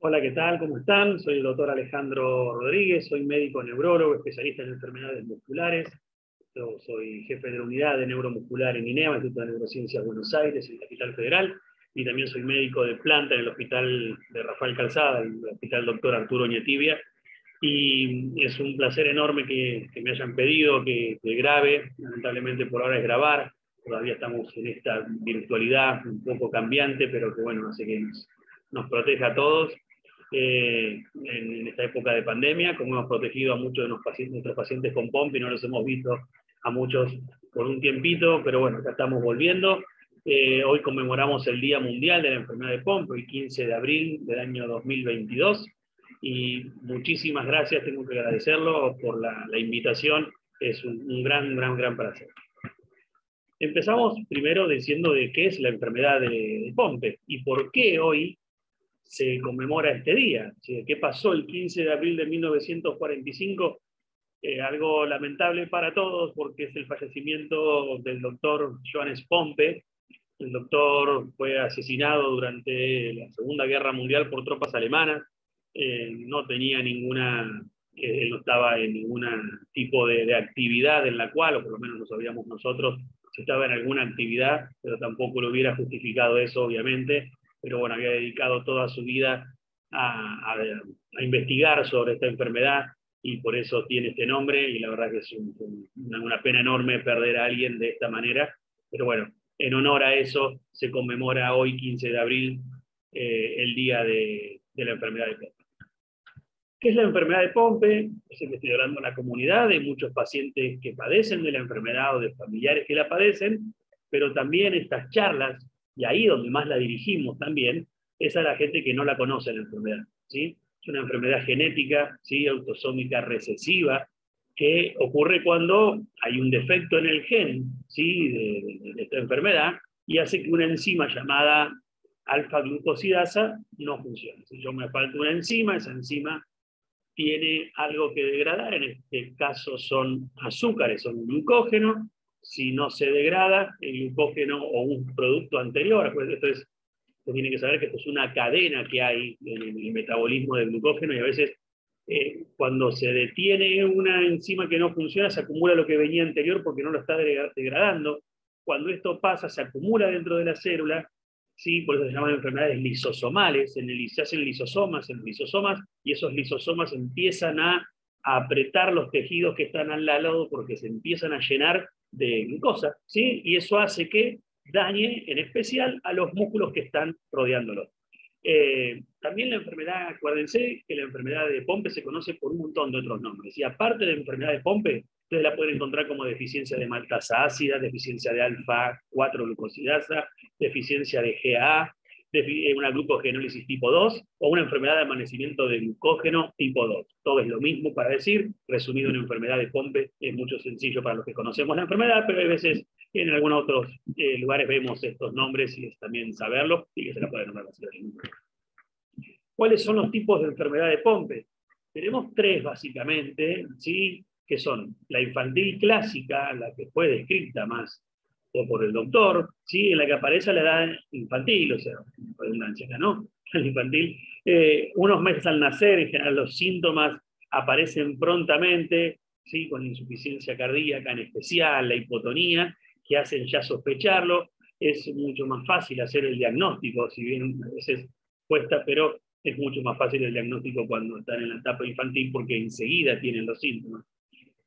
Hola, ¿qué tal? ¿Cómo están? Soy el doctor Alejandro Rodríguez, soy médico neurólogo, especialista en enfermedades musculares. Yo soy jefe de la unidad de neuromuscular en INEA, Instituto de Neurociencias Buenos Aires, en la Capital Federal, y también soy médico de planta en el hospital de Rafael Calzada, en el hospital doctor Arturo Oñatibia. Y es un placer enorme que me hayan pedido que grabe. Lamentablemente por ahora es grabar. Todavía estamos en esta virtualidad un poco cambiante, pero que bueno, hace que nos proteja a todos en esta época de pandemia, como hemos protegido a muchos de nuestros pacientes con POMP y no los hemos visto a muchos por un tiempito, pero bueno, acá estamos volviendo. Hoy conmemoramos el Día Mundial de la Enfermedad de POMP, el 15 de abril del año 2022, y muchísimas gracias, tengo que agradecerlo por la invitación, es un gran placer. Empezamos primero diciendo de qué es la enfermedad de Pompe y por qué hoy se conmemora este día. ¿Qué pasó el 15 de abril de 1945? Algo lamentable para todos porque es el fallecimiento del doctor Johannes Pompe. El doctor fue asesinado durante la Segunda Guerra Mundial por tropas alemanas. No tenía él no estaba en ningún tipo de actividad en la cual, o por lo menos lo sabíamos nosotros, si estaba en alguna actividad, pero tampoco lo hubiera justificado eso, obviamente. Pero bueno, había dedicado toda su vida a investigar sobre esta enfermedad y por eso tiene este nombre, y la verdad que es una pena enorme perder a alguien de esta manera. Pero bueno, en honor a eso se conmemora hoy, 15 de abril, el Día de la Enfermedad de Pompe. ¿Qué es la enfermedad de Pompe? Es que estoy hablando en la comunidad de muchos pacientes que padecen de la enfermedad o de familiares que la padecen, pero también estas charlas, y ahí donde más la dirigimos también, es a la gente que no la conoce la enfermedad. ¿Sí? Es una enfermedad genética, ¿sí? Autosómica recesiva, que ocurre cuando hay un defecto en el gen, ¿sí? de esta enfermedad, y hace que una enzima llamada alfa-glucosidasa no funcione. Si yo me falta una enzima, esa enzima tiene algo que degradar, en este caso son azúcares, son glucógeno. Si no se degrada el glucógeno o un producto anterior, pues entonces se tiene que saber que esto es una cadena que hay en el metabolismo del glucógeno, y a veces cuando se detiene una enzima que no funciona, se acumula lo que venía anterior porque no lo está degradando. Cuando esto pasa, se acumula dentro de la célula, ¿sí? Por eso se llaman enfermedades lisosomales. Se hacen lisosomas en lisosomas, y esos lisosomas empiezan a apretar los tejidos que están al lado porque se empiezan a llenar de glucosa, ¿sí? Y eso hace que dañe en especial a los músculos que están rodeándolo. También la enfermedad, acuérdense que la enfermedad de Pompe se conoce por un montón de otros nombres. Y aparte de enfermedad de Pompe, ustedes la pueden encontrar como deficiencia de maltasa ácida, deficiencia de alfa-4-glucosidasa, deficiencia de GAA, una glucogenólisis tipo 2 o una enfermedad de amanecimiento de glucógeno tipo 2. Todo es lo mismo para decir, resumido, una enfermedad de Pompe es mucho sencillo para los que conocemos la enfermedad, pero hay veces en algunos otros lugares vemos estos nombres y es también saberlo y que se la puede nombrar así. ¿Cuáles son los tipos de enfermedad de Pompe? Tenemos tres básicamente, ¿sí? Que son la infantil clásica, la que fue descrita más o por el doctor, ¿sí? En la que aparece a la edad infantil, o sea, la anciana no, la infantil. Unos meses al nacer, en general los síntomas aparecen prontamente, ¿sí? Con insuficiencia cardíaca en especial, la hipotonía, que hacen ya sospecharlo. Es mucho más fácil hacer el diagnóstico, si bien a veces cuesta, pero es mucho más fácil el diagnóstico cuando están en la etapa infantil porque enseguida tienen los síntomas.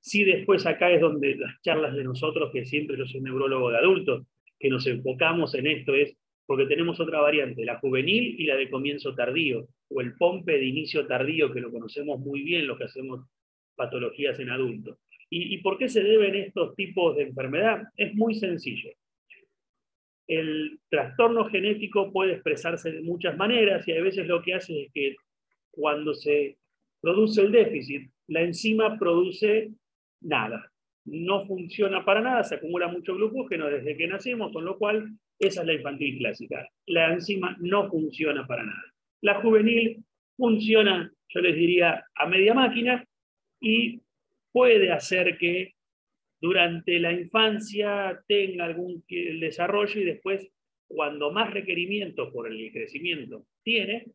Sí, después acá es donde las charlas de nosotros, que siempre yo soy neurólogo de adultos, que nos enfocamos en esto, es porque tenemos otra variante, la juvenil y la de comienzo tardío, o el Pompe de inicio tardío, que lo conocemos muy bien los que hacemos patologías en adultos. ¿Y por qué se deben estos tipos de enfermedad? Es muy sencillo. El trastorno genético puede expresarse de muchas maneras y a veces lo que hace es que cuando se produce el déficit, la enzima produce nada. No funciona para nada, se acumula mucho glucógeno desde que nacemos, con lo cual esa es la infantil clásica. La enzima no funciona para nada. La juvenil funciona, yo les diría, a media máquina y puede hacer que durante la infancia tenga algún desarrollo y después, cuando más requerimientos por el crecimiento tiene,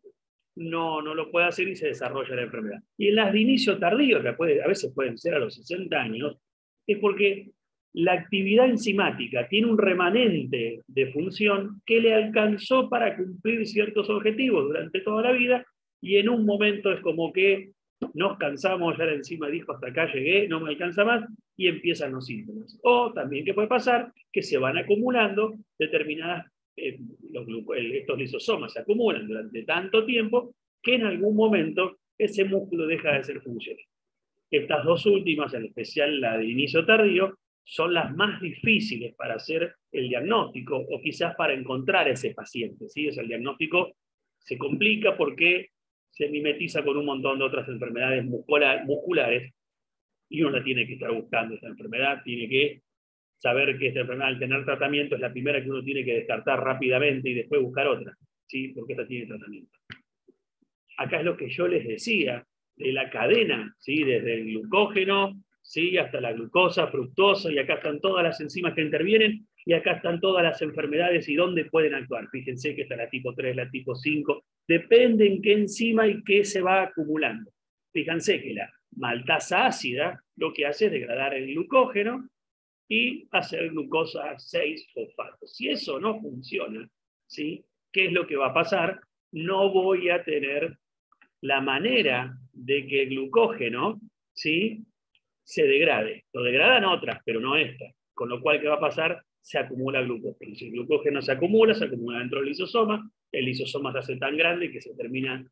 no lo puede hacer y se desarrolla la enfermedad. Y en las de inicio tardío, que a veces pueden ser a los 60 años, es porque la actividad enzimática tiene un remanente de función que le alcanzó para cumplir ciertos objetivos durante toda la vida, y en un momento es como que nos cansamos, ya la enzima dijo hasta acá llegué, no me alcanza más, y empiezan los síntomas. O también que puede pasar que se van acumulando determinadas, estos lisosomas se acumulan durante tanto tiempo que en algún momento ese músculo deja de ser funcional. Estas dos últimas, en especial la de inicio tardío, son las más difíciles para hacer el diagnóstico o quizás para encontrar a ese paciente, ¿sí? O sea, el diagnóstico se complica porque se mimetiza con un montón de otras enfermedades musculares y uno la tiene que estar buscando esta enfermedad, tiene que saber que esta enfermedad al tener tratamiento es la primera que uno tiene que descartar rápidamente y después buscar otra, ¿sí? Porque esta tiene tratamiento. Acá es lo que yo les decía, de la cadena, ¿sí? Desde el glucógeno, ¿sí? Hasta la glucosa, fructosa, y acá están todas las enzimas que intervienen, y acá están todas las enfermedades y dónde pueden actuar. Fíjense que está la tipo 3, la tipo 5, depende en qué enzima y qué se va acumulando. Fíjense que la maltasa ácida lo que hace es degradar el glucógeno y hacer glucosa 6-fosfato. Si eso no funciona, ¿sí? ¿Qué es lo que va a pasar? No voy a tener la manera de que el glucógeno, ¿sí? Se degrade. Lo degradan otras, pero no esta. Con lo cual, ¿qué va a pasar? Se acumula glucógeno. Si el glucógeno se acumula dentro del lisosoma, el lisosoma se hace tan grande que se termina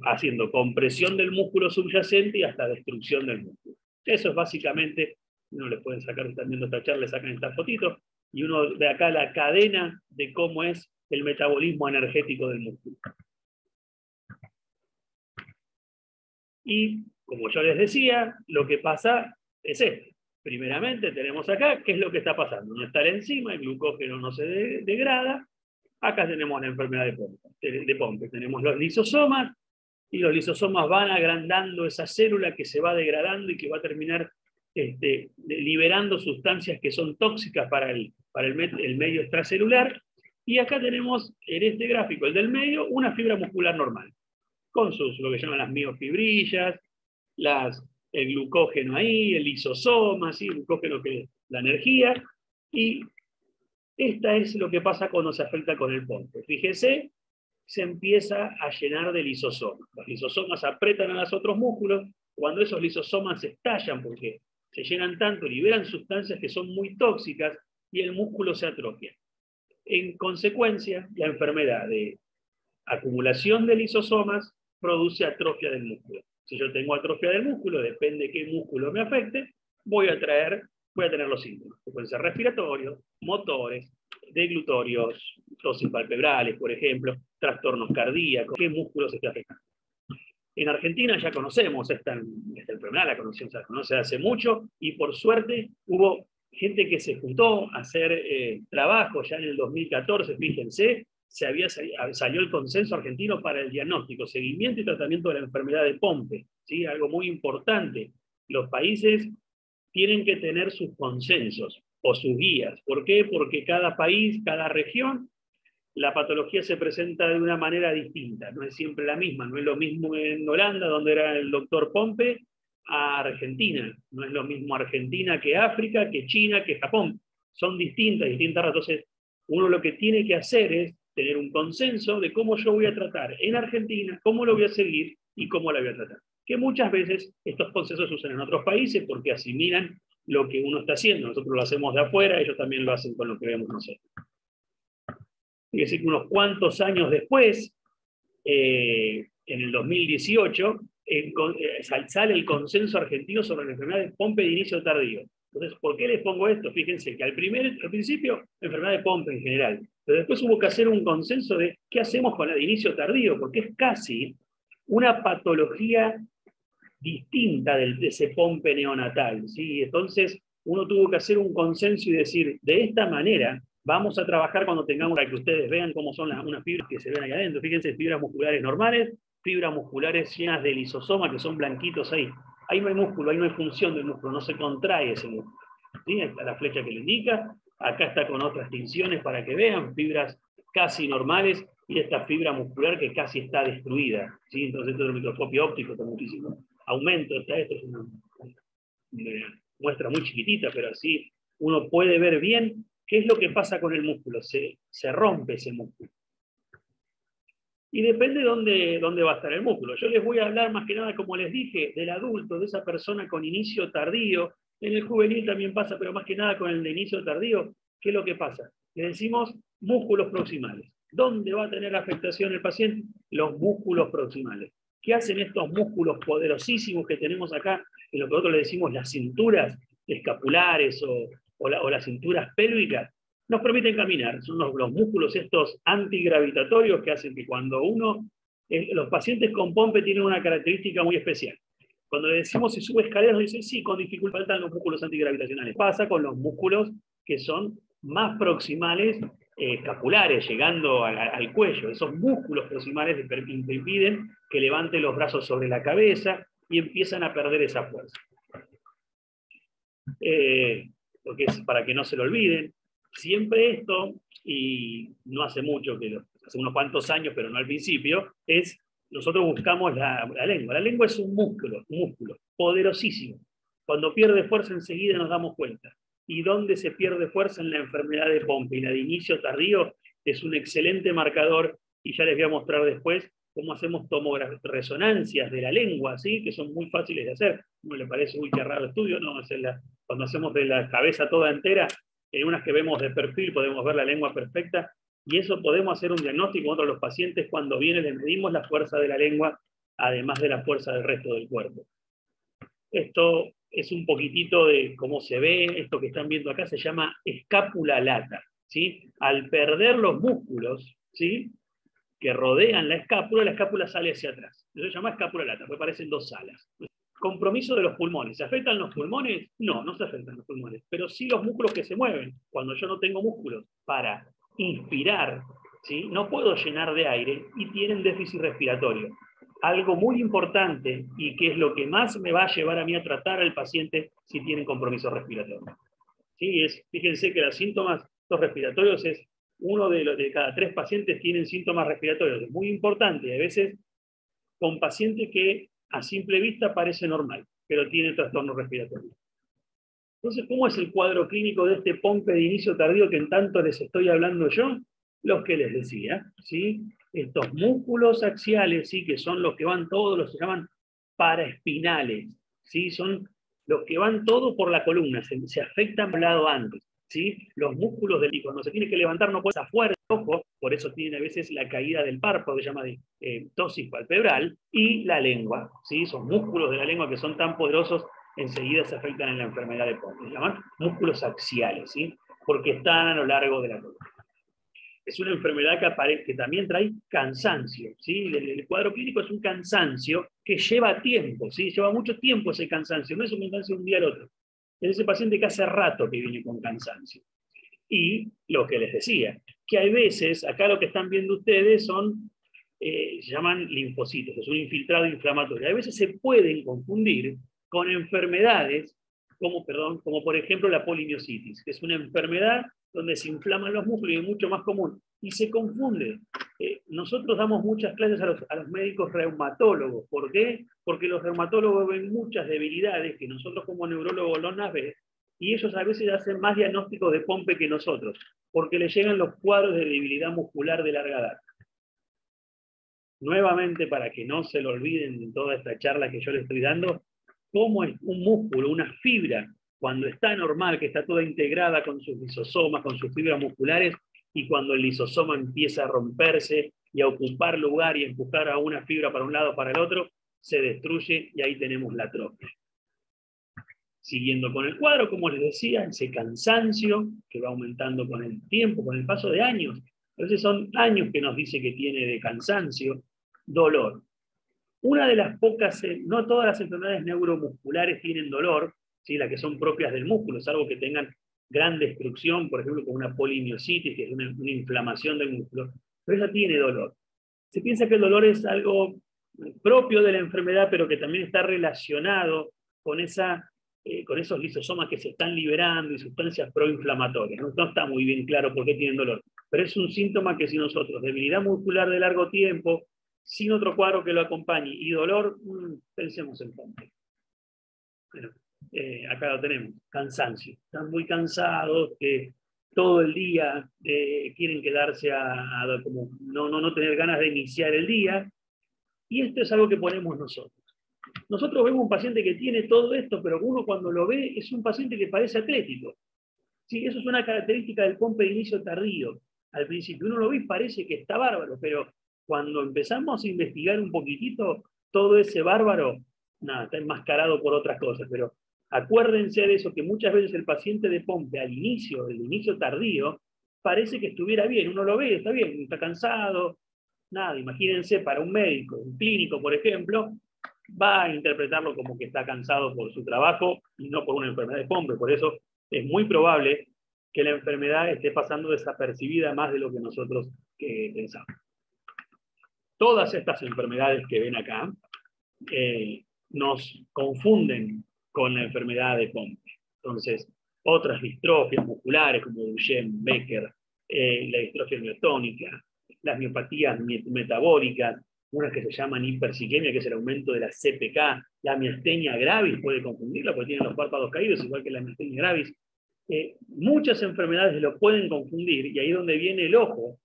haciendo compresión del músculo subyacente y hasta destrucción del músculo. Eso es básicamente, uno le pueden sacar, están viendo esta charla, le sacan estas fotitos, y uno ve acá la cadena de cómo es el metabolismo energético del músculo. Y, como yo les decía, lo que pasa es esto. Primeramente tenemos acá, ¿qué es lo que está pasando? No está la enzima, el glucógeno no se degrada. Acá tenemos la enfermedad de Pompe. Tenemos los lisosomas, y los lisosomas van agrandando esa célula que se va degradando y que va a terminar liberando sustancias que son tóxicas para el medio extracelular. Y acá tenemos, en este gráfico, el del medio, una fibra muscular normal, con lo que llaman las miofibrillas, el glucógeno ahí, el lisosoma, ¿sí? El glucógeno que es la energía, y esta es lo que pasa cuando se afecta con el Pompe. Fíjese, se empieza a llenar de lisosomas. Los lisosomas apretan a los otros músculos, cuando esos lisosomas estallan porque se llenan tanto, liberan sustancias que son muy tóxicas y el músculo se atrofia. En consecuencia, la enfermedad de acumulación de lisosomas produce atrofia del músculo. Si yo tengo atrofia del músculo, depende de qué músculo me afecte, voy a tener los síntomas, que pueden ser respiratorios, motores, deglutorios, tosis palpebrales, por ejemplo, trastornos cardíacos, qué músculos se está afectando. En Argentina ya conocemos esta enfermedad, la conocemos, se conoce hace mucho, y por suerte hubo gente que se juntó a hacer trabajo ya en el 2014, fíjense, salió el consenso argentino para el diagnóstico, seguimiento y tratamiento de la enfermedad de Pompe, ¿sí? Algo muy importante. Los países tienen que tener sus consensos o sus guías. ¿Por qué? Porque cada país, cada región, la patología se presenta de una manera distinta, no es siempre la misma. No es lo mismo en Holanda, donde era el doctor Pompe, a Argentina. No es lo mismo Argentina que África, que China, que Japón. Son distintas. Entonces, uno lo que tiene que hacer es tener un consenso de cómo yo voy a tratar en Argentina, cómo lo voy a seguir y cómo la voy a tratar. Que muchas veces estos consensos se usan en otros países porque asimilan lo que uno está haciendo. Nosotros lo hacemos de afuera, ellos también lo hacen con lo que vemos nosotros. Es decir, que unos cuantos años después, en el 2018, sale el consenso argentino sobre la enfermedad de Pompe de inicio tardío. Entonces, ¿por qué les pongo esto? Fíjense que al principio, enfermedad de Pompe en general, pero después hubo que hacer un consenso de qué hacemos con la de inicio tardío, porque es casi una patología distinta de ese Pompe neonatal, ¿sí? Entonces, uno tuvo que hacer un consenso y decir, de esta manera, vamos a trabajar cuando tengamos, para que ustedes vean cómo son unas fibras que se ven ahí adentro. Fíjense, fibras musculares normales, fibras musculares llenas de lisosoma, que son blanquitos ahí. Ahí no hay músculo, ahí no hay función del músculo, no se contrae ese músculo. ¿Sí? Está la flecha que le indica, acá está con otras tinciones para que vean, fibras casi normales, y esta fibra muscular que casi está destruida, ¿sí? Entonces esto es un microscopio óptico con muchísimo aumento. Esto es una muestra muy chiquitita, pero así uno puede ver bien qué es lo que pasa con el músculo. Se rompe ese músculo. Y depende dónde va a estar el músculo. Yo les voy a hablar más que nada, como les dije, del adulto, de esa persona con inicio tardío. En el juvenil también pasa, pero más que nada con el de inicio tardío. ¿Qué es lo que pasa? Le decimos músculos proximales. ¿Dónde va a tener afectación el paciente? Los músculos proximales. ¿Qué hacen estos músculos poderosísimos que tenemos acá, en lo que nosotros le decimos las cinturas escapulares o las cinturas pélvicas? Nos permiten caminar. Son los músculos estos antigravitatorios que hacen que cuando los pacientes con POMPE tienen una característica muy especial. Cuando le decimos si sube escaleras, nos dicen sí, con dificultad faltan los músculos antigravitacionales. Pasa con los músculos que son más proximales, escapulares, llegando al cuello. Esos músculos proximales impiden que levante los brazos sobre la cabeza y empiezan a perder esa fuerza. Porque es para que no se lo olviden. Siempre esto, y no hace mucho, hace unos cuantos años, pero no al principio, nosotros buscamos la lengua. La lengua es un músculo poderosísimo. Cuando pierde fuerza enseguida nos damos cuenta. ¿Y dónde se pierde fuerza? En la enfermedad de Pompe. Y la de inicio tardío es un excelente marcador, y ya les voy a mostrar después cómo hacemos resonancias de la lengua, ¿sí? Que son muy fáciles de hacer. ¿No le parece muy raro estudio? No, cuando hacemos de la cabeza toda entera, en unas que vemos de perfil podemos ver la lengua perfecta, y eso podemos hacer un diagnóstico contra los pacientes cuando vienen, les medimos la fuerza de la lengua, además de la fuerza del resto del cuerpo. Esto es un poquitito de cómo se ve. Esto que están viendo acá se llama escápula lata, ¿sí? Al perder los músculos, ¿sí?, que rodean la escápula sale hacia atrás. Eso se llama escápula lata, porque parecen dos alas. Compromiso de los pulmones. ¿Se afectan los pulmones? No, no se afectan los pulmones, pero sí los músculos que se mueven. Cuando yo no tengo músculos para inspirar, ¿sí?, no puedo llenar de aire y tienen déficit respiratorio. Algo muy importante, y que es lo que más me va a llevar a mí a tratar al paciente si tienen compromiso respiratorio. ¿Sí? Fíjense que los síntomas respiratorios es uno de cada 3 pacientes tienen síntomas respiratorios. Es muy importante, a veces con pacientes que a simple vista parece normal, pero tiene trastorno respiratorio. Entonces, ¿cómo es el cuadro clínico de este Pompe de inicio tardío que en tanto les estoy hablando yo? Los que les decía, ¿sí? Estos músculos axiales, ¿sí?, que son los que van todos, los que se llaman paraespinales, ¿sí? Son los que van todos por la columna, se afectan al lado antes, ¿sí? Los músculos del cuando se tiene que levantar no puede ser fuerte, ojo, por eso tiene a veces la caída del párpado, que se llama ptosis palpebral, y la lengua, ¿sí? Esos músculos de la lengua que son tan poderosos enseguida se afectan en la enfermedad de Pompe. Se llaman músculos axiales, ¿sí?, porque están a lo largo de la columna. Es una enfermedad que también trae cansancio, ¿sí? El cuadro clínico es un cansancio que lleva tiempo, ¿sí? Lleva mucho tiempo ese cansancio, no es un cansancio de un día al otro. Es ese paciente que hace rato que viene con cansancio. Y lo que les decía, que hay veces, acá lo que están viendo ustedes se llaman linfocitos, es un infiltrado inflamatorio. A veces se pueden confundir con enfermedades como por ejemplo la polimiositis, que es una enfermedad donde se inflaman los músculos y es mucho más común, y se confunde. Nosotros damos muchas clases a los médicos reumatólogos. ¿Por qué? Porque los reumatólogos ven muchas debilidades que nosotros como neurólogos no las vemos, y ellos a veces hacen más diagnósticos de Pompe que nosotros, porque les llegan los cuadros de debilidad muscular de larga data. Nuevamente, para que no se lo olviden en toda esta charla que yo les estoy dando, cómo es un músculo, una fibra, cuando está normal, que está toda integrada con sus lisosomas, con sus fibras musculares, y cuando el lisosoma empieza a romperse y a ocupar lugar y a empujar a una fibra para un lado o para el otro, se destruye y ahí tenemos la atrofia. Siguiendo con el cuadro, como les decía, ese cansancio que va aumentando con el tiempo, con el paso de años. A veces son años que nos dice que tiene de cansancio, dolor. Una de las pocas, no todas las enfermedades neuromusculares tienen dolor, ¿sí?, las que son propias del músculo, salvo que tengan gran destrucción, por ejemplo, con una polimiositis, que es una inflamación del músculo, pero ella tiene dolor. Se piensa que el dolor es algo propio de la enfermedad, pero que también está relacionado con esos lisosomas que se están liberando y sustancias proinflamatorias. No está muy bien claro por qué tienen dolor. pero es un síntoma que si nosotros, debilidad muscular de largo tiempo, sin otro cuadro que lo acompañe y dolor, pensemos en POMPE. Bueno, acá lo tenemos, cansancio. Están muy cansados, que todo el día quieren quedarse como no tener ganas de iniciar el día, y esto es algo que ponemos nosotros. Nosotros vemos un paciente que tiene todo esto, pero uno cuando lo ve es un paciente que parece atlético. Sí, eso es una característica del POMPE de inicio tardío. Al principio uno lo ve y parece que está bárbaro, pero cuando empezamos a investigar un poquitito, todo ese bárbaro, nada, está enmascarado por otras cosas. Pero acuérdense de eso, que muchas veces el paciente de POMPE al inicio, del inicio tardío, parece que estuviera bien. Uno lo ve, está bien, está cansado, nada. Imagínense para un médico, un clínico, por ejemplo, va a interpretarlo como que está cansado por su trabajo y no por una enfermedad de POMPE. Por eso es muy probable que la enfermedad esté pasando desapercibida más de lo que nosotros pensamos. Todas estas enfermedades que ven acá nos confunden con la enfermedad de POMPE. Entonces, otras distrofias musculares como Duchenne, Becker, la distrofia miotónica, las miopatías metabólicas, unas que se llaman hiperciquemia, que es el aumento de la CPK, la miastenia gravis puede confundirla porque tienen los párpados caídos, igual que la miastenia gravis. Muchas enfermedades lo pueden confundir, y ahí es donde viene el ojo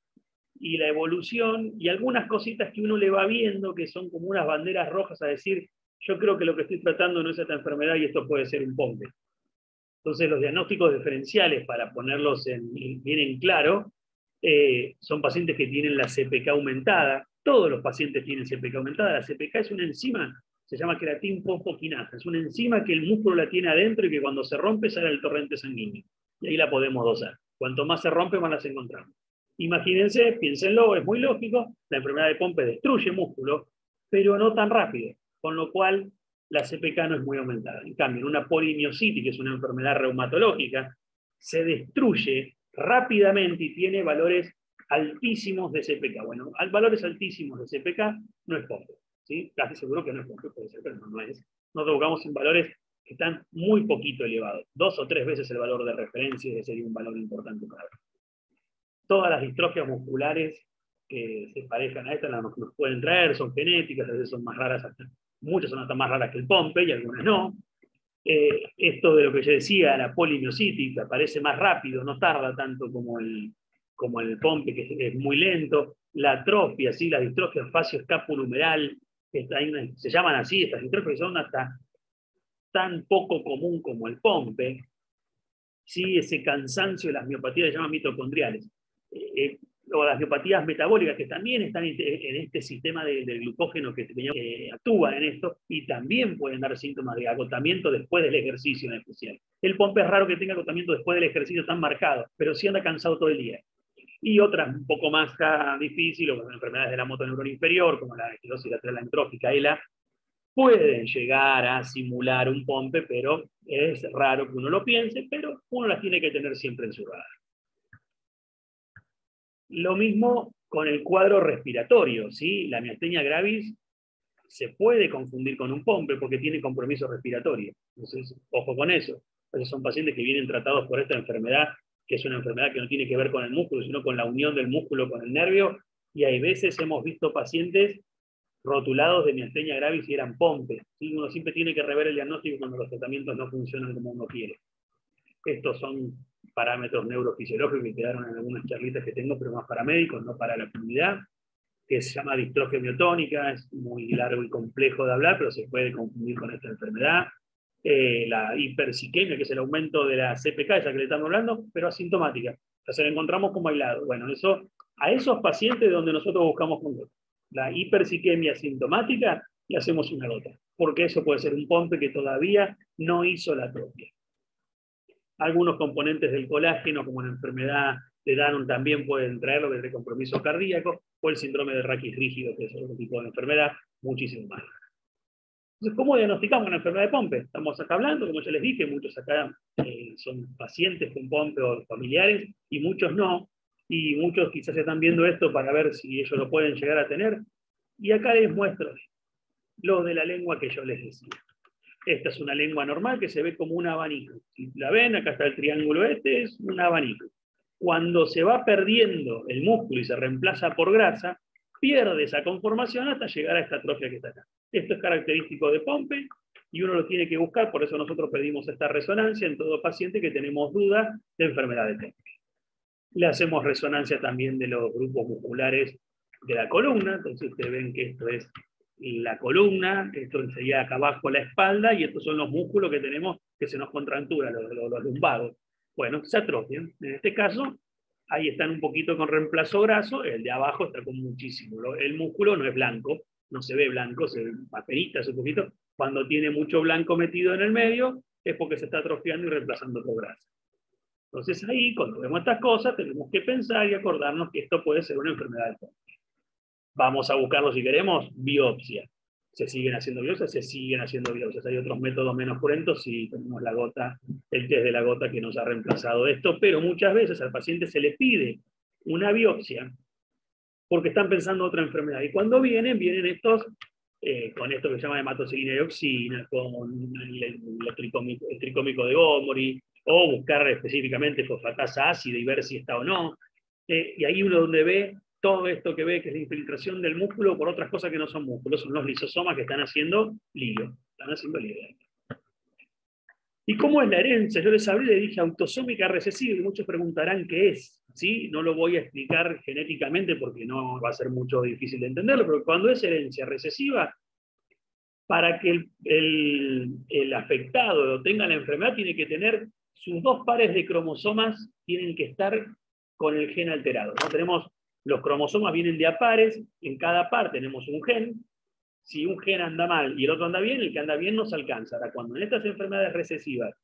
y la evolución y algunas cositas que uno le va viendo que son como unas banderas rojas a decir, yo creo que lo que estoy tratando no es esta enfermedad y esto puede ser un POMPE. Entonces los diagnósticos diferenciales, para ponerlos bien en claro, son pacientes que tienen la CPK aumentada. Todos los pacientes tienen CPK aumentada. La CPK es una enzima, se llama creatin fosfoquinasa. Es una enzima que el músculo la tiene adentro y que cuando se rompe sale el torrente sanguíneo. Y ahí la podemos dosar. Cuanto más se rompe, más las encontramos. Imagínense, piénsenlo, es muy lógico, la enfermedad de POMPE destruye músculo, pero no tan rápido, con lo cual la CPK no es muy aumentada. En cambio, en una polimiositis, que es una enfermedad reumatológica, se destruye rápidamente y tiene valores altísimos de CPK. Bueno, valores altísimos de CPK no es POMPE, ¿sí? Casi seguro que no es POMPE, puede ser, pero no es. Nos enfocamos en valores que están muy poquito elevados, 2 o 3 veces el valor de referencia, ese sería un valor importante para ver. Todas las distrofias musculares que se parejan a estas nos pueden traer, son genéticas, a veces son más raras, muchas son hasta más raras que el POMPE y algunas no. Esto de lo que yo decía, la polimiositis, aparece más rápido, no tarda tanto como el POMPE, que es muy lento. La atrofia, ¿sí? La distrofia facio-escapulohumeral, se llaman así, estas distrofias son hasta tan poco común como el POMPE. ¿Sí? Ese cansancio de las miopatías se llaman mitocondriales. O las miopatías metabólicas, que también están en este sistema del glucógeno que actúa en esto, y también pueden dar síntomas de agotamiento después del ejercicio en especial. El POMPE es raro que tenga agotamiento después del ejercicio tan marcado, pero sí anda cansado todo el día. Y otras un poco más difíciles, como las enfermedades de la motoneurona inferior, como la esclerosis lateral amiotrófica, ELA, pueden llegar a simular un POMPE, pero es raro que uno lo piense, pero uno las tiene que tener siempre en su radar. Lo mismo con el cuadro respiratorio, ¿sí? La miastenia gravis se puede confundir con un POMPE porque tiene compromiso respiratorio. Entonces, ojo con eso. Entonces, son pacientes que vienen tratados por esta enfermedad, que es una enfermedad que no tiene que ver con el músculo, sino con la unión del músculo con el nervio, y hay veces hemos visto pacientes rotulados de miastenia gravis y eran POMPE. ¿Sí? Uno siempre tiene que rever el diagnóstico cuando los tratamientos no funcionan como uno quiere. Estos son parámetros neurofisiológicos que quedaron en algunas charlitas que tengo, pero más para médicos, no para la comunidad, que se llama distrofia miotónica, es muy largo y complejo de hablar, pero se puede confundir con esta enfermedad. La hiperciquemia, que es el aumento de la CPK, esa que le estamos hablando, pero asintomática. O sea, se la encontramos como aislado. Bueno, a esos pacientes donde nosotros buscamos control. La hiperciquemia asintomática, le hacemos una gota, porque eso puede ser un POMPE que todavía no hizo la atrofia. Algunos componentes del colágeno, como la enfermedad de Danon, también pueden traer lo que es el compromiso cardíaco, o el síndrome de Raquis rígido, que es otro tipo de enfermedad, muchísimo más. Entonces, ¿cómo diagnosticamos una enfermedad de POMPE? Estamos acá hablando, como ya les dije, muchos acá son pacientes con POMPE o familiares, y muchos no, y muchos quizás están viendo esto para ver si ellos lo pueden llegar a tener, y acá les muestro lo de la lengua que yo les decía. Esta es una lengua normal que se ve como un abanico. Si la ven, acá está el triángulo este, es un abanico. Cuando se va perdiendo el músculo y se reemplaza por grasa, pierde esa conformación hasta llegar a esta atrofia que está acá. Esto es característico de Pompe y uno lo tiene que buscar, por eso nosotros pedimos esta resonancia en todo paciente que tenemos duda de enfermedad de Pompe. Le hacemos resonancia también de los grupos musculares de la columna, entonces ustedes ven que esto es la columna, esto sería acá abajo la espalda, y estos son los músculos que tenemos que se nos contracturan, los lumbados. Bueno, se atrofian. En este caso, ahí están un poquito con reemplazo graso, el de abajo está con muchísimo. El músculo no es blanco, no se ve blanco, se ve papelitas un poquito. Cuando tiene mucho blanco metido en el medio, es porque se está atrofiando y reemplazando por grasa. Entonces ahí, cuando vemos estas cosas, tenemos que pensar y acordarnos que esto puede ser una enfermedad de Pompe. Vamos a buscarlo si queremos, biopsia. ¿Se siguen haciendo biopsias? Se siguen haciendo biopsias. Hay otros métodos menos cruentos, sí, tenemos la gota, el test de la gota que nos ha reemplazado esto, pero muchas veces al paciente se le pide una biopsia porque están pensando otra enfermedad. Y cuando vienen estos, con esto que se llama hematocilina dioxina, con el tricómico de Gomori, o buscar específicamente fosfatasa ácida y ver si está o no. Y ahí uno donde ve todo esto que ve, que es la infiltración del músculo por otras cosas que no son músculos, son los lisosomas que están haciendo lío. Están haciendo lío. ¿Y cómo es la herencia? Yo les hablé, le dije autosómica recesiva, y muchos preguntarán qué es. ¿Sí? No lo voy a explicar genéticamente porque no va a ser mucho difícil de entenderlo, pero cuando es herencia recesiva, para que el afectado tenga la enfermedad, tiene que tener sus dos pares de cromosomas, tienen que estar con el gen alterado, ¿no? Tenemos, los cromosomas vienen de a pares, en cada par tenemos un gen. Si un gen anda mal y el otro anda bien, el que anda bien nos alcanza. Ahora, cuando en estas enfermedades recesivas,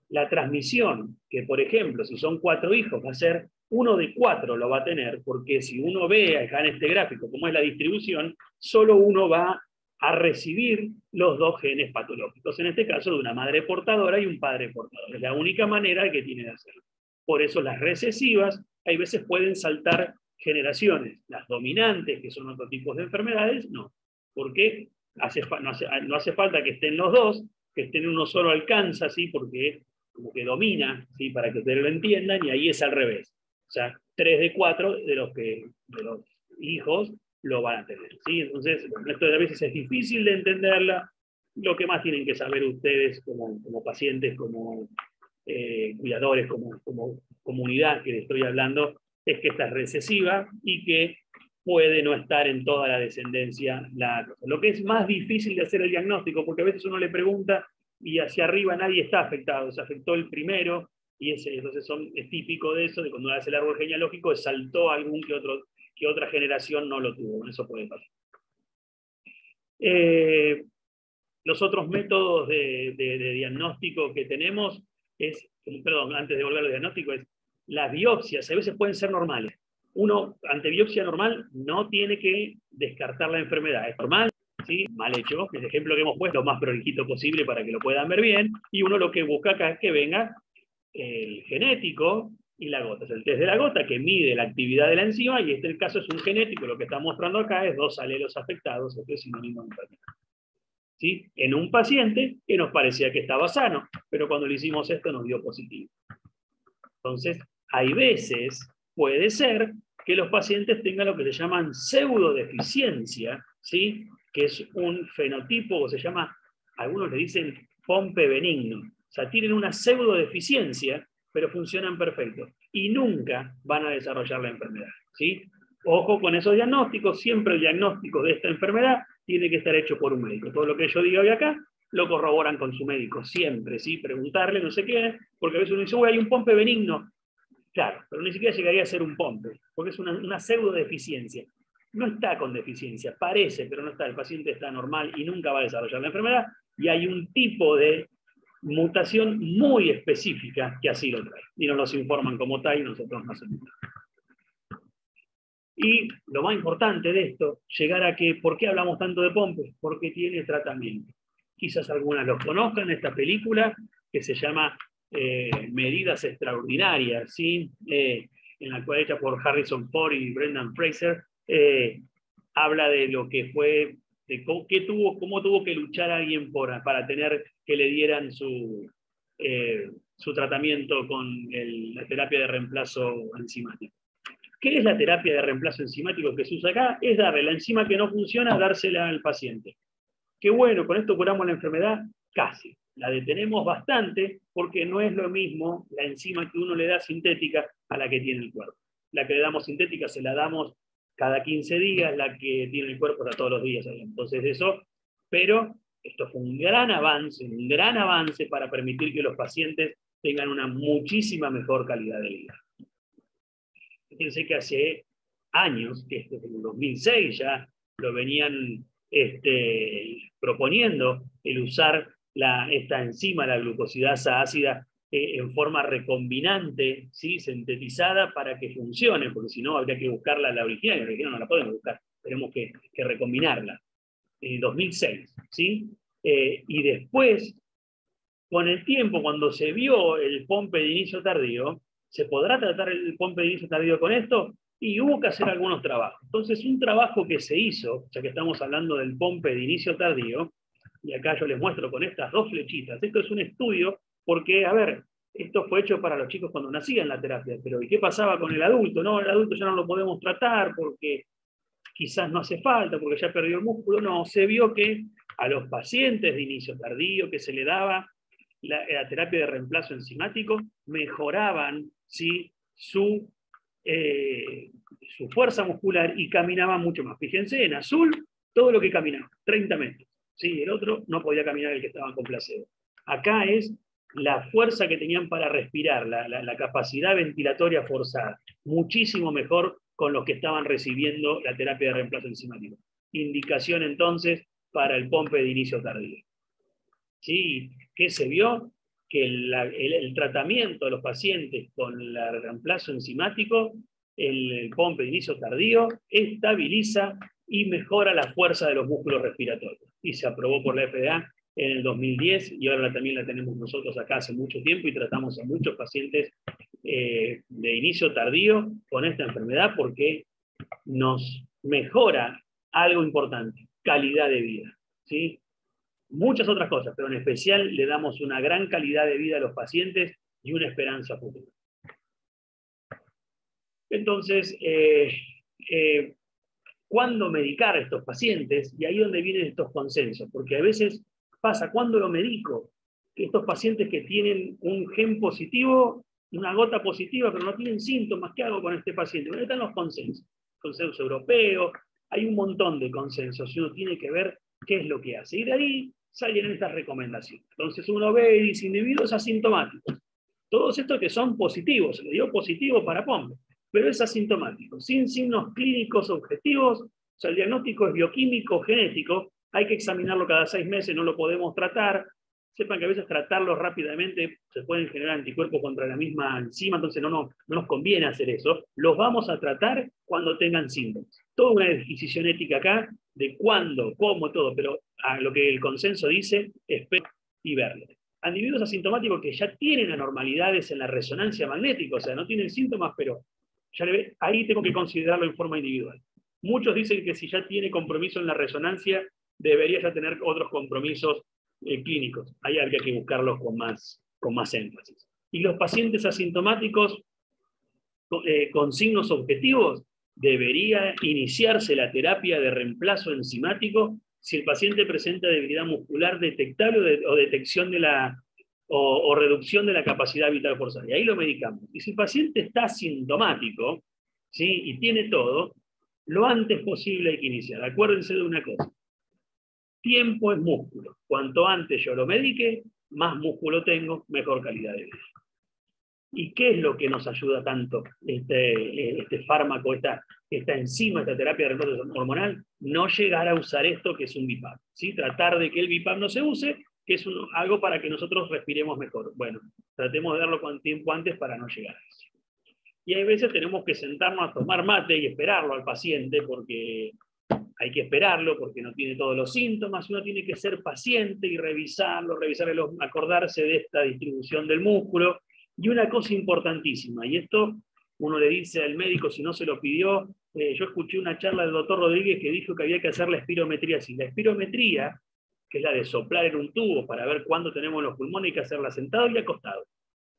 la transmisión, que por ejemplo, si son 4 hijos, va a ser 1 de 4 lo va a tener, porque si uno ve acá en este gráfico cómo es la distribución, solo uno va a recibir los dos genes patológicos, en este caso de una madre portadora y un padre portador. Es la única manera que tiene de hacerlo. Por eso las recesivas, hay veces pueden saltar generaciones. Las dominantes, que son otros tipos de enfermedades, no. Porque no hace falta que estén los dos, que estén uno solo alcanza, ¿sí? Porque como que domina, ¿sí? Para que ustedes lo entiendan, y ahí es al revés. O sea, 3 de 4 de los hijos lo van a tener, ¿sí? Entonces, esto a veces es difícil de entenderla. Lo que más tienen que saber ustedes como pacientes, como cuidadores, como comunidad que les estoy hablando, es que esta es recesiva y que puede no estar en toda la descendencia la cosa. Lo que es más difícil de hacer el diagnóstico, porque a veces uno le pregunta y hacia arriba nadie está afectado, se afectó el primero, y entonces es típico de eso, de cuando uno hace el árbol genealógico, saltó algún que otra generación no lo tuvo, eso puede pasar. Los otros métodos de diagnóstico que tenemos perdón, antes de volver al diagnóstico, es las biopsias, a veces pueden ser normales. Uno, ante biopsia normal, no tiene que descartar la enfermedad, es normal, ¿sí? Mal hecho, el ejemplo que hemos puesto lo más prolijito posible para que lo puedan ver bien, y uno lo que busca acá es que venga el genético y la gota. Es el test de la gota que mide la actividad de la enzima, y el caso es un genético, lo que está mostrando acá es 2 alelos afectados, esto es sinónimo de enfermedad. ¿Sí? En un paciente que nos parecía que estaba sano, pero cuando le hicimos esto nos dio positivo. Entonces, hay veces, puede ser, que los pacientes tengan lo que se llaman pseudodeficiencia, ¿sí? Que es un fenotipo, o se llama, algunos le dicen Pompe benigno. O sea, tienen una pseudodeficiencia, pero funcionan perfecto. Y nunca van a desarrollar la enfermedad, ¿sí? Ojo con esos diagnósticos, siempre el diagnóstico de esta enfermedad tiene que estar hecho por un médico. Todo lo que yo diga hoy acá lo corroboran con su médico, siempre, ¿sí? Preguntarle, no sé qué, porque a veces uno dice, uy, hay un pompe benigno. Claro, pero ni siquiera llegaría a ser un pompe, porque es una pseudodeficiencia. No está con deficiencia, parece, pero no está. El paciente está normal y nunca va a desarrollar la enfermedad, y hay un tipo de mutación muy específica que así lo trae. Y nos los informan como tal y nosotros no hacemos nada. Y lo más importante de esto, llegar a que, ¿por qué hablamos tanto de Pompe? Porque tiene tratamiento. Quizás algunas lo conozcan, esta película que se llama Medidas Extraordinarias, ¿sí? En la cual hecha por Harrison Ford y Brendan Fraser, habla de lo que fue, de cómo tuvo que luchar alguien para tener que le dieran su tratamiento con la terapia de reemplazo enzimático. ¿Qué es la terapia de reemplazo enzimático que se usa acá? Es darle la enzima que no funciona, dársela al paciente. Qué bueno, con esto curamos la enfermedad, casi. La detenemos bastante porque no es lo mismo la enzima que uno le da sintética a la que tiene el cuerpo. La que le damos sintética se la damos cada 15 días, la que tiene el cuerpo está todos los días. Entonces eso, pero esto fue un gran avance para permitir que los pacientes tengan una muchísima mejor calidad de vida. Fíjense que hace años, que desde el 2006 ya lo venían proponiendo el usar esta enzima, la glucosidasa ácida, en forma recombinante, ¿sí? Sintetizada para que funcione, porque si no habría que buscarla la original, y la original no la podemos buscar, tenemos que recombinarla. En 2006, ¿sí? Y después, con el tiempo, cuando se vio el POMPE de inicio tardío, ¿se podrá tratar el POMPE de inicio tardío con esto? Y hubo que hacer algunos trabajos. Entonces, un trabajo que se hizo, ya que estamos hablando del POMPE de inicio tardío, y acá yo les muestro con estas dos flechitas, esto es un estudio porque, a ver, esto fue hecho para los chicos cuando nacían la terapia, pero ¿y qué pasaba con el adulto? No, el adulto ya no lo podemos tratar porque quizás no hace falta, porque ya perdió el músculo. No, se vio que a los pacientes de inicio tardío que se le daba la terapia de reemplazo enzimático, mejoraban, ¿sí? su fuerza muscular y caminaban mucho más. Fíjense, en azul, todo lo que caminaba, 30 metros. ¿Sí? El otro no podía caminar, el que estaba con placebo. Acá es la fuerza que tenían para respirar, la capacidad ventilatoria forzada, muchísimo mejor con los que estaban recibiendo la terapia de reemplazo enzimático. Indicación entonces para el POMPE de inicio tardío. ¿Sí? ¿Qué se vio? Que el tratamiento de los pacientes con el reemplazo enzimático, el POMPE de inicio tardío, estabiliza y mejora la fuerza de los músculos respiratorios. Y se aprobó por la FDA en el 2010 y ahora también la tenemos nosotros acá hace mucho tiempo y tratamos a muchos pacientes de inicio tardío con esta enfermedad porque nos mejora algo importante, calidad de vida. ¿Sí? Muchas otras cosas, pero en especial le damos una gran calidad de vida a los pacientes y una esperanza futura. Entonces, ¿cuándo medicar a estos pacientes? Y ahí es donde vienen estos consensos, porque a veces pasa, ¿cuándo lo medico? Que estos pacientes que tienen un gen positivo, una gota positiva, pero no tienen síntomas, ¿qué hago con este paciente? ¿Dónde están los consensos? Consenso europeo, hay un montón de consensos y uno tiene que ver qué es lo que hace. Y de ahí salen estas recomendaciones. Entonces uno ve y dice individuos asintomáticos. Todos estos que son positivos, se le dio positivo para POMPE, pero es asintomático, sin signos clínicos objetivos, o sea, el diagnóstico es bioquímico, genético, hay que examinarlo cada 6 meses, no lo podemos tratar. Sepan que a veces tratarlo rápidamente se pueden generar anticuerpos contra la misma enzima, entonces no nos conviene hacer eso. Los vamos a tratar cuando tengan síntomas. Toda una decisión ética acá de cuándo, cómo, todo, pero a lo que el consenso dice, espera y verlo. A individuos asintomáticos que ya tienen anormalidades en la resonancia magnética, o sea, no tienen síntomas, pero ya ahí tengo que considerarlo en forma individual. Muchos dicen que si ya tiene compromiso en la resonancia, debería ya tener otros compromisos clínicos. Ahí habría que buscarlos con más énfasis. Y los pacientes asintomáticos con signos objetivos, debería iniciarse la terapia de reemplazo enzimático si el paciente presenta debilidad muscular detectable o detección de o reducción de la capacidad vital forzada. Y ahí lo medicamos. Y si el paciente está asintomático, ¿sí? Y tiene todo, lo antes posible hay que iniciar. Acuérdense de una cosa. Tiempo es músculo. Cuanto antes yo lo medique, más músculo tengo, mejor calidad de vida. ¿Y qué es lo que nos ayuda tanto este fármaco, esta enzima, esta terapia de reemplazo hormonal? No llegar a usar esto que es un BiPAP, ¿sí? Tratar de que el BiPAP no se use, que es algo para que nosotros respiremos mejor. Bueno, tratemos de darlo con tiempo antes para no llegar a eso. Y hay veces tenemos que sentarnos a tomar mate y esperarlo al paciente porque hay que esperarlo porque no tiene todos los síntomas, uno tiene que ser paciente y revisarlo, acordarse de esta distribución del músculo. Y una cosa importantísima, y esto uno le dice al médico si no se lo pidió, yo escuché una charla del doctor Rodríguez que dijo que había que hacer la espirometría así. La espirometría, que es la de soplar en un tubo para ver cuándo tenemos los pulmones, hay que hacerla sentado y acostado.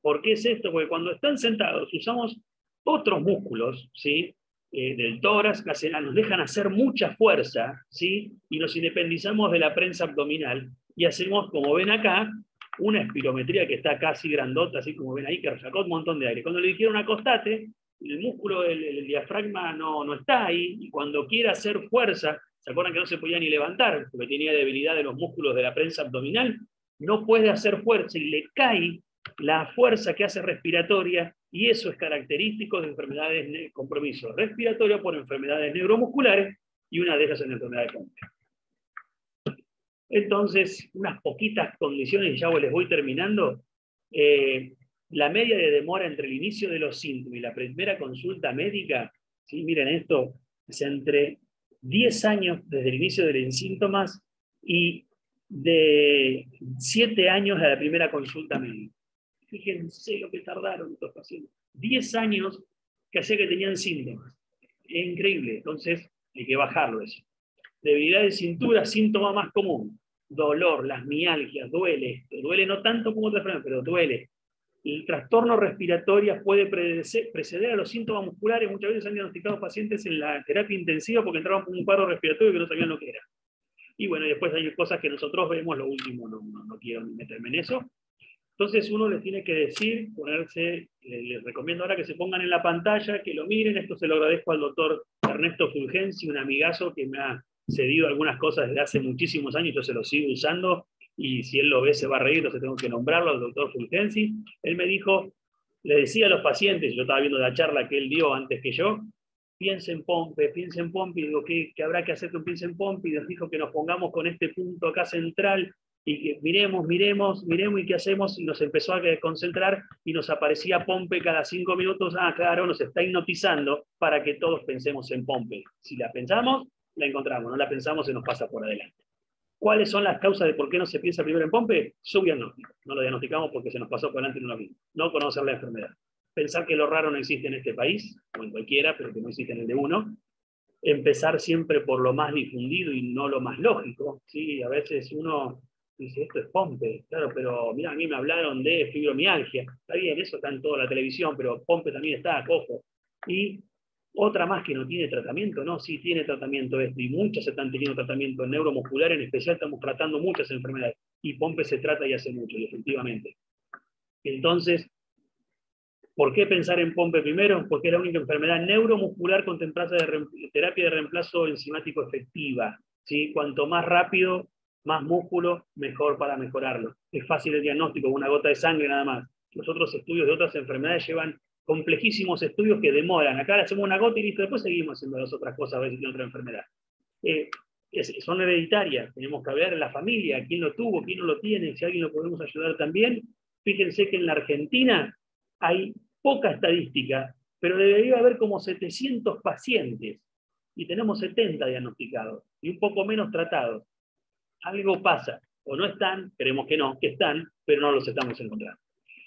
¿Por qué es esto? Porque cuando están sentados usamos otros músculos, ¿sí? Del tórax, que nos dejan hacer mucha fuerza, ¿sí? Y nos independizamos de la prensa abdominal y hacemos, como ven acá, una espirometría que está casi grandota, así como ven ahí, que sacó un montón de aire. Cuando le dijeron acostate, el músculo del diafragma no está ahí, y cuando quiere hacer fuerza, ¿se acuerdan que no se podía ni levantar porque tenía debilidad de los músculos de la prensa abdominal? No puede hacer fuerza y le cae la fuerza que hace respiratoria, y eso es característico de enfermedades, compromiso respiratorio por enfermedades neuromusculares, y una de ellas es la enfermedad de Pompe. Entonces, unas poquitas condiciones, y ya les voy terminando. La media de demora entre el inicio de los síntomas y la primera consulta médica, ¿sí? Miren esto, es entre 10 años desde el inicio de los síntomas y de 7 años a la primera consulta médica. Fíjense lo que tardaron estos pacientes. 10 años que hacía que tenían síntomas. Es increíble, entonces hay que bajarlo eso. Debilidad de cintura, síntoma más común. Dolor, las mialgias, duele. Duele no tanto como otras enfermedades, pero duele. El trastorno respiratorio puede preceder a los síntomas musculares. Muchas veces han diagnosticado pacientes en la terapia intensiva porque entraban con un paro respiratorio que no sabían lo que era. Y bueno, después hay cosas que nosotros vemos, lo último no quiero meterme en eso. Entonces uno les tiene que decir, les recomiendo ahora que se pongan en la pantalla, que lo miren. Esto se lo agradezco al doctor Ernesto Fulgensi, un amigazo que me ha cedido algunas cosas desde hace muchísimos años, yo se lo sigo usando, y si él lo ve se va a reír, entonces tengo que nombrarlo, al doctor Fulgensi. Él me dijo, le decía a los pacientes, yo estaba viendo la charla que él dio antes que yo, piensa en Pompe, y digo, ¿qué habrá que hacer con piensa en Pompe? Y nos dijo que nos pongamos con este punto acá central, y que miremos, y qué hacemos, y nos empezó a concentrar, y nos aparecía Pompe cada 5 minutos. Ah, claro, nos está hipnotizando para que todos pensemos en Pompe. Si la pensamos, la encontramos, no la pensamos, se nos pasa por adelante. ¿Cuáles son las causas de por qué no se piensa primero en Pompe? Subdiagnóstico. No lo diagnosticamos porque se nos pasó por delante y no lo vimos. No conocer la enfermedad. Pensar que lo raro no existe en este país, o en cualquiera, pero que no existe en el de uno. Empezar siempre por lo más difundido y no lo más lógico. ¿Sí? A veces uno dice, esto es Pompe, claro, pero mira, a mí me hablaron de fibromialgia. Está bien, eso está en toda la televisión, pero Pompe también está, cojo. Y otra más que no tiene tratamiento, no, sí tiene tratamiento esto, y muchas están teniendo tratamiento en neuromuscular, en especial estamos tratando muchas enfermedades, y Pompe se trata y hace mucho, y efectivamente. Entonces, ¿por qué pensar en Pompe primero? Porque es la única enfermedad neuromuscular con terapia de reemplazo enzimático efectiva, ¿sí? Cuanto más rápido, más músculo, mejor para mejorarlo. Es fácil el diagnóstico, una gota de sangre nada más. Los otros estudios de otras enfermedades llevan complejísimos estudios que demoran. Acá le hacemos una gota y listo, después seguimos haciendo las otras cosas a ver si tiene otra enfermedad. Son hereditarias, tenemos que ver en la familia, quién lo tuvo, quién no lo tiene, si alguien lo podemos ayudar también. Fíjense que en la Argentina hay poca estadística, pero debería haber como 700 pacientes, y tenemos 70 diagnosticados, y un poco menos tratados. Algo pasa, o no están, creemos que no, que están, pero no los estamos encontrando.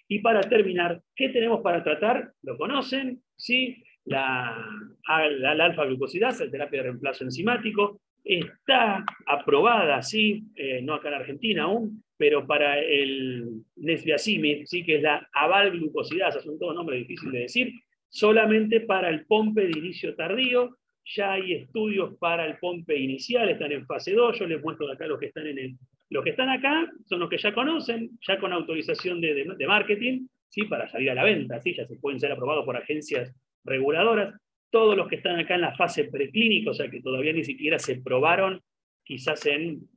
Y para terminar, ¿qué tenemos para tratar? ¿Lo conocen? ¿Sí? La alfa-glucosidasa, la terapia de reemplazo enzimático, está aprobada, ¿sí? No acá en Argentina aún, pero para el Nesviacimib, ¿sí? Que es la aval-glucosidasa, son todos nombres difíciles de decir, solamente para el Pompe de inicio tardío. Ya hay estudios para el Pompe inicial, están en fase 2, yo les muestro acá los que están los que están acá son los que ya conocen, ya con autorización de marketing, ¿sí? Para salir a la venta, ¿sí? Ya se pueden ser aprobados por agencias reguladoras. Todos los que están acá en la fase preclínica, o sea que todavía ni siquiera se probaron, quizás en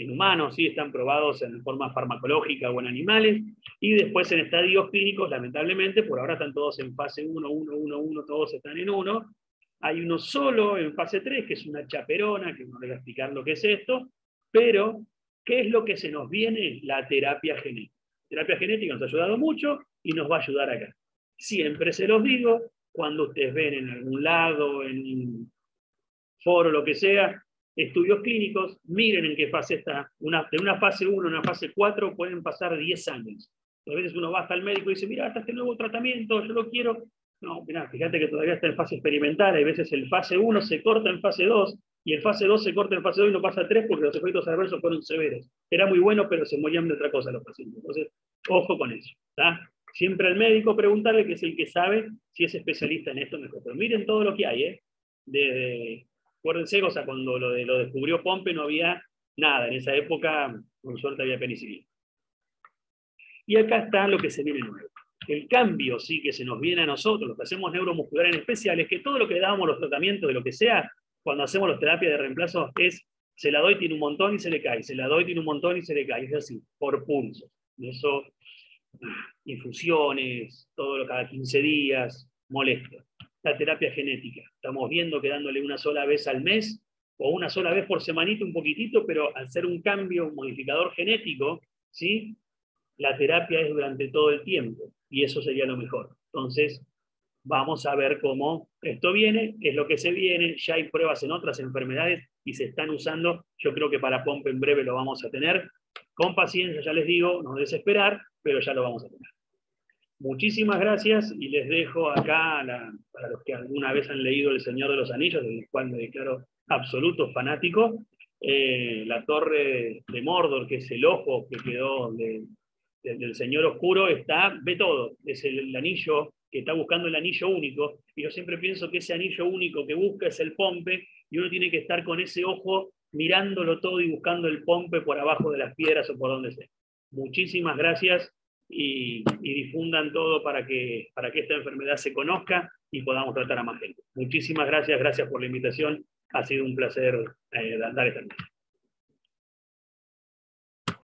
humanos, ¿sí? Están probados en forma farmacológica o en animales, y después en estadios clínicos, lamentablemente, por ahora están todos en fase 1, todos están en 1. Hay uno solo en fase 3, que es una chaperona, que no les voy a explicar lo que es esto, pero ¿qué es lo que se nos viene? La terapia genética. La terapia genética nos ha ayudado mucho y nos va a ayudar acá. Siempre se los digo, cuando ustedes ven en algún lado, en un foro, lo que sea, estudios clínicos, miren en qué fase está. De una fase 1 a una fase 4 pueden pasar 10 años. A veces uno baja al médico y dice, mira, está este nuevo tratamiento, yo lo quiero. No, mirá, fíjate que todavía está en fase experimental, hay veces el fase 1 se corta en fase 2, y el fase 2 se corta en fase 2 y no pasa a 3 porque los efectos adversos fueron severos. Era muy bueno, pero se morían de otra cosa los pacientes. Entonces, ojo con eso, ¿está? Siempre al médico preguntarle, que es el que sabe si es especialista en esto mejor. Pero miren todo lo que hay, ¿eh? Acuérdense, o sea, cuando lo descubrió Pompe no había nada. En esa época, con suerte, había penicilina. Y acá está lo que se viene nuevo. El cambio, sí, que se nos viene a nosotros, los que hacemos neuromuscular en especial, es que todo lo que dábamos los tratamientos de lo que sea, cuando hacemos las terapias de reemplazo, es, se la doy, tiene un montón y se le cae, se la doy, tiene un montón y se le cae. Es así, por pulso. Eso, infusiones, todo lo cada 15 días, molesta. La terapia genética, estamos viendo que dándole una sola vez al mes, o una sola vez por semanita un poquitito, pero al ser un cambio, un modificador genético, ¿sí? La terapia es durante todo el tiempo, y eso sería lo mejor. Entonces, vamos a ver cómo esto viene, qué es lo que se viene, ya hay pruebas en otras enfermedades y se están usando, yo creo que para Pompe en breve lo vamos a tener, con paciencia, ya les digo, no desesperar, pero ya lo vamos a tener. Muchísimas gracias y les dejo acá, para los que alguna vez han leído El Señor de los Anillos, del cual me declaro absoluto fanático, la torre de Mordor, que es el ojo que quedó del Señor Oscuro, ve todo, es el anillo que está buscando, el anillo único, y yo siempre pienso que ese anillo único que busca es el Pompe, y uno tiene que estar con ese ojo mirándolo todo y buscando el Pompe por abajo de las piedras o por donde sea. Muchísimas gracias y difundan todo para que esta enfermedad se conozca y podamos tratar a más gente. Muchísimas gracias, gracias por la invitación, ha sido un placer dar esta noche.